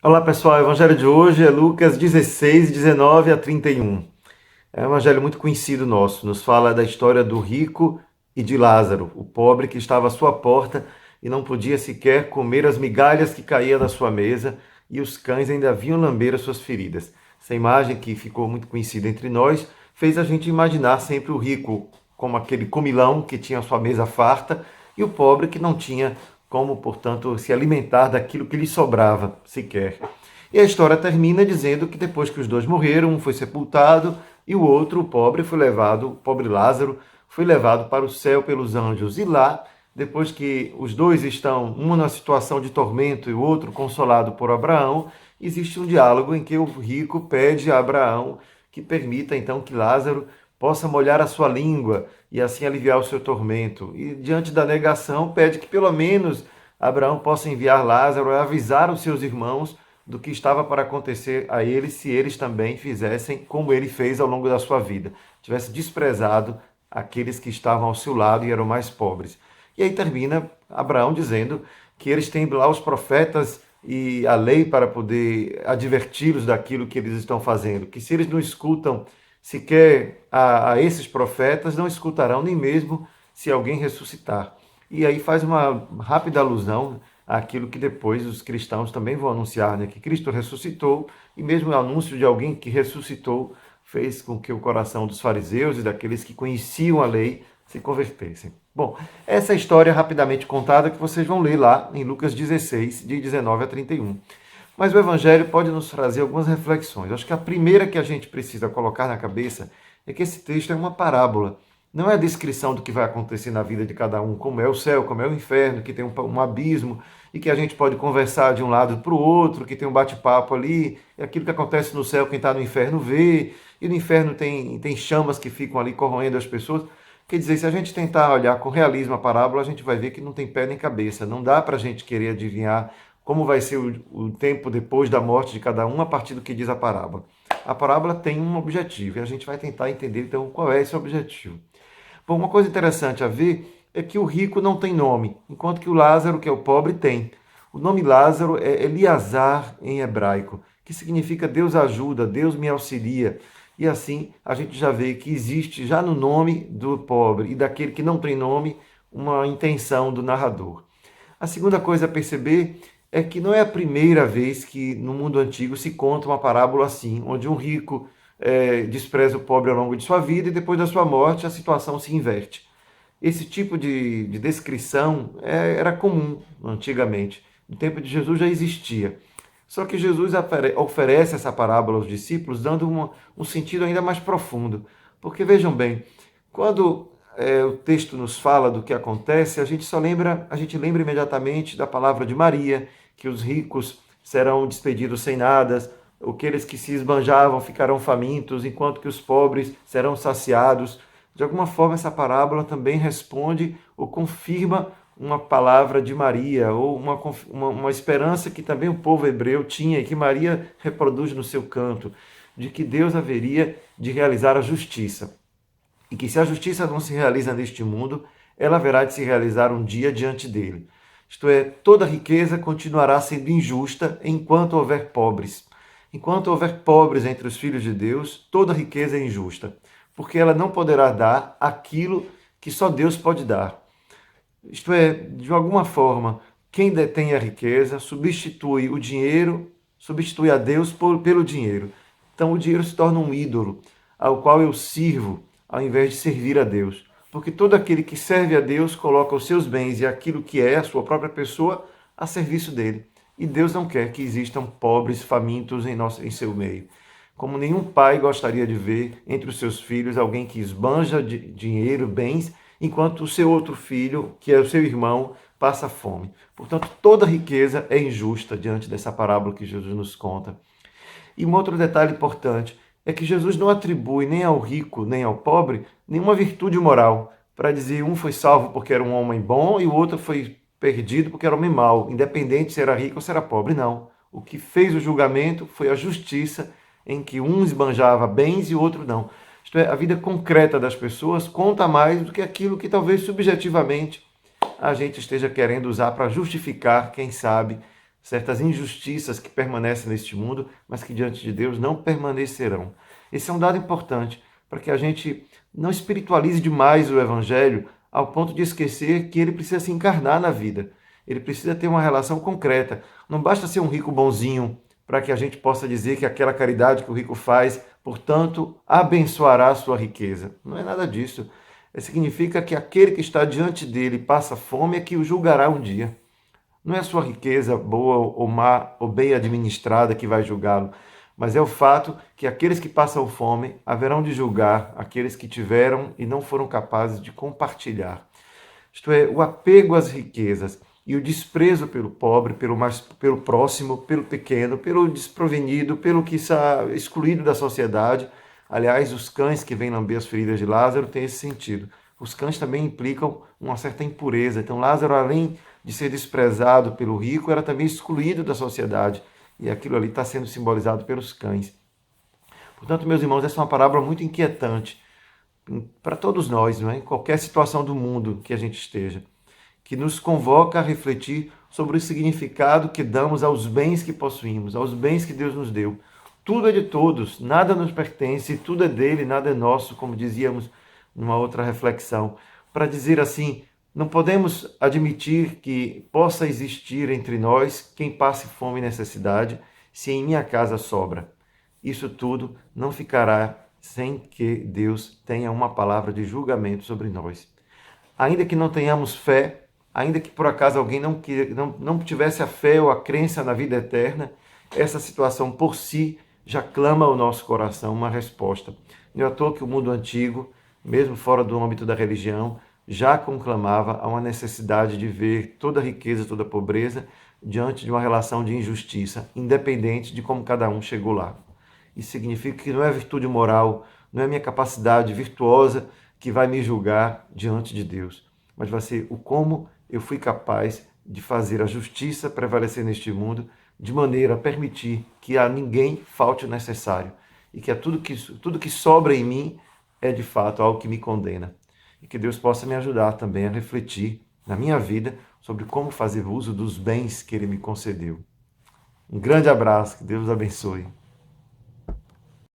Olá pessoal, o evangelho de hoje é Lucas 16, 19 a 31. É um evangelho muito conhecido nosso, nos fala da história do rico e de Lázaro, o pobre que estava à sua porta e não podia sequer comer as migalhas que caíam da sua mesa e os cães ainda vinham lamber as suas feridas. Essa imagem que ficou muito conhecida entre nós fez a gente imaginar sempre o rico como aquele comilão que tinha a sua mesa farta e o pobre que não tinha como, portanto, se alimentar daquilo que lhe sobrava sequer. E a história termina dizendo que depois que os dois morreram, um foi sepultado e o outro, o pobre, foi levado, o pobre Lázaro, foi levado para o céu pelos anjos. E lá, depois que os dois estão, um na situação de tormento e o outro consolado por Abraão, existe um diálogo em que o rico pede a Abraão que permita então que Lázaro possa molhar a sua língua e assim aliviar o seu tormento. E diante da negação, pede que pelo menos Abraão possa enviar Lázaro a avisar os seus irmãos do que estava para acontecer a eles se eles também fizessem como ele fez ao longo da sua vida, tivesse desprezado aqueles que estavam ao seu lado e eram mais pobres. E aí termina Abraão dizendo que eles têm lá os profetas e a lei para poder adverti-los daquilo que eles estão fazendo, que se eles não escutam sequer a esses profetas, não escutarão nem mesmo se alguém ressuscitar. E aí faz uma rápida alusão àquilo que depois os cristãos também vão anunciar, né? Que Cristo ressuscitou, e mesmo o anúncio de alguém que ressuscitou fez com que o coração dos fariseus e daqueles que conheciam a lei se convertessem. Bom, essa é a história rapidamente contada que vocês vão ler lá em Lucas 16, de 19 a 31. Mas o Evangelho pode nos trazer algumas reflexões. Acho que a primeira que a gente precisa colocar na cabeça é que esse texto é uma parábola. Não é a descrição do que vai acontecer na vida de cada um, como é o céu, como é o inferno, que tem um abismo e que a gente pode conversar de um lado para o outro, que tem um bate-papo ali, e aquilo que acontece no céu, quem está no inferno vê, e no inferno tem chamas que ficam ali corroendo as pessoas. Quer dizer, se a gente tentar olhar com realismo a parábola, a gente vai ver que não tem pé nem cabeça. Não dá para a gente querer adivinhar como vai ser o tempo depois da morte de cada um a partir do que diz a parábola. A parábola tem um objetivo e a gente vai tentar entender então qual é esse objetivo. Bom, uma coisa interessante a ver é que o rico não tem nome, enquanto que o Lázaro, que é o pobre, tem. O nome Lázaro é Eliazar em hebraico, que significa Deus ajuda, Deus me auxilia. E assim a gente já vê que existe já no nome do pobre e daquele que não tem nome uma intenção do narrador. A segunda coisa a perceber é que não é a primeira vez que no mundo antigo se conta uma parábola assim, onde um rico despreza o pobre ao longo de sua vida e depois da sua morte a situação se inverte. Esse tipo de descrição era comum antigamente. No tempo de Jesus já existia. Só que Jesus oferece essa parábola aos discípulos dando um sentido ainda mais profundo. Porque vejam bem, quando o texto nos fala do que acontece, a gente lembra imediatamente da palavra de Maria, que os ricos serão despedidos sem nada, aqueles que se esbanjavam ficarão famintos, enquanto que os pobres serão saciados. De alguma forma, essa parábola também responde ou confirma uma palavra de Maria, ou uma esperança que também o povo hebreu tinha e que Maria reproduz no seu canto, de que Deus haveria de realizar a justiça. E que se a justiça não se realiza neste mundo, ela haverá de se realizar um dia diante dele. Isto é, toda riqueza continuará sendo injusta enquanto houver pobres. Enquanto houver pobres entre os filhos de Deus, toda riqueza é injusta, porque ela não poderá dar aquilo que só Deus pode dar. Isto é, de alguma forma, quem detém a riqueza substitui o dinheiro, substitui a Deus pelo dinheiro. Então o dinheiro se torna um ídolo ao qual eu sirvo, ao invés de servir a Deus. Porque todo aquele que serve a Deus coloca os seus bens e aquilo que é a sua própria pessoa a serviço dele. E Deus não quer que existam pobres, famintos em seu meio. Como nenhum pai gostaria de ver entre os seus filhos alguém que esbanja dinheiro, bens, enquanto o seu outro filho, que é o seu irmão, passa fome. Portanto, toda riqueza é injusta diante dessa parábola que Jesus nos conta. E um outro detalhe importante é que Jesus não atribui nem ao rico nem ao pobre nenhuma virtude moral, para dizer um foi salvo porque era um homem bom e o outro foi perdido porque era um homem mau, independente se era rico ou se era pobre, não. O que fez o julgamento foi a justiça, em que um esbanjava bens e o outro não. Isto é, a vida concreta das pessoas conta mais do que aquilo que talvez subjetivamente a gente esteja querendo usar para justificar, quem sabe, certas injustiças que permanecem neste mundo, mas que diante de Deus não permanecerão. Esse é um dado importante para que a gente não espiritualize demais o Evangelho ao ponto de esquecer que ele precisa se encarnar na vida. Ele precisa ter uma relação concreta. Não basta ser um rico bonzinho para que a gente possa dizer que aquela caridade que o rico faz, portanto, abençoará a sua riqueza. Não é nada disso. Significa que aquele que está diante dele passa fome é que o julgará um dia. Não é a sua riqueza boa ou má ou bem administrada que vai julgá-lo, mas é o fato que aqueles que passam fome haverão de julgar aqueles que tiveram e não foram capazes de compartilhar. Isto é, o apego às riquezas e o desprezo pelo pobre, pelo próximo, pelo pequeno, pelo desprovenido, pelo que está excluído da sociedade. Aliás, os cães que vêm lamber as feridas de Lázaro têm esse sentido. Os cães também implicam uma certa impureza. Então, Lázaro, além de ser desprezado pelo rico, era também excluído da sociedade. E aquilo ali está sendo simbolizado pelos cães. Portanto, meus irmãos, essa é uma parábola muito inquietante para todos nós, não é? Em qualquer situação do mundo que a gente esteja, que nos convoca a refletir sobre o significado que damos aos bens que possuímos, aos bens que Deus nos deu. Tudo é de todos, nada nos pertence, tudo é dele, nada é nosso, como dizíamos numa outra reflexão. Para dizer assim, não podemos admitir que possa existir entre nós quem passe fome e necessidade, se em minha casa sobra. Isso tudo não ficará sem que Deus tenha uma palavra de julgamento sobre nós. Ainda que não tenhamos fé, ainda que por acaso alguém não tivesse a fé ou a crença na vida eterna, essa situação por si já clama ao nosso coração uma resposta. Não é à toa que o mundo antigo, mesmo fora do âmbito da religião, já conclamava a uma necessidade de ver toda a riqueza, toda a pobreza diante de uma relação de injustiça, independente de como cada um chegou lá. Isso significa que não é a virtude moral, não é a minha capacidade virtuosa que vai me julgar diante de Deus, mas vai ser o como eu fui capaz de fazer a justiça prevalecer neste mundo, de maneira a permitir que a ninguém falte o necessário e que tudo que sobra em mim é de fato algo que me condena. E que Deus possa me ajudar também a refletir na minha vida sobre como fazer uso dos bens que Ele me concedeu. Um grande abraço, que Deus abençoe.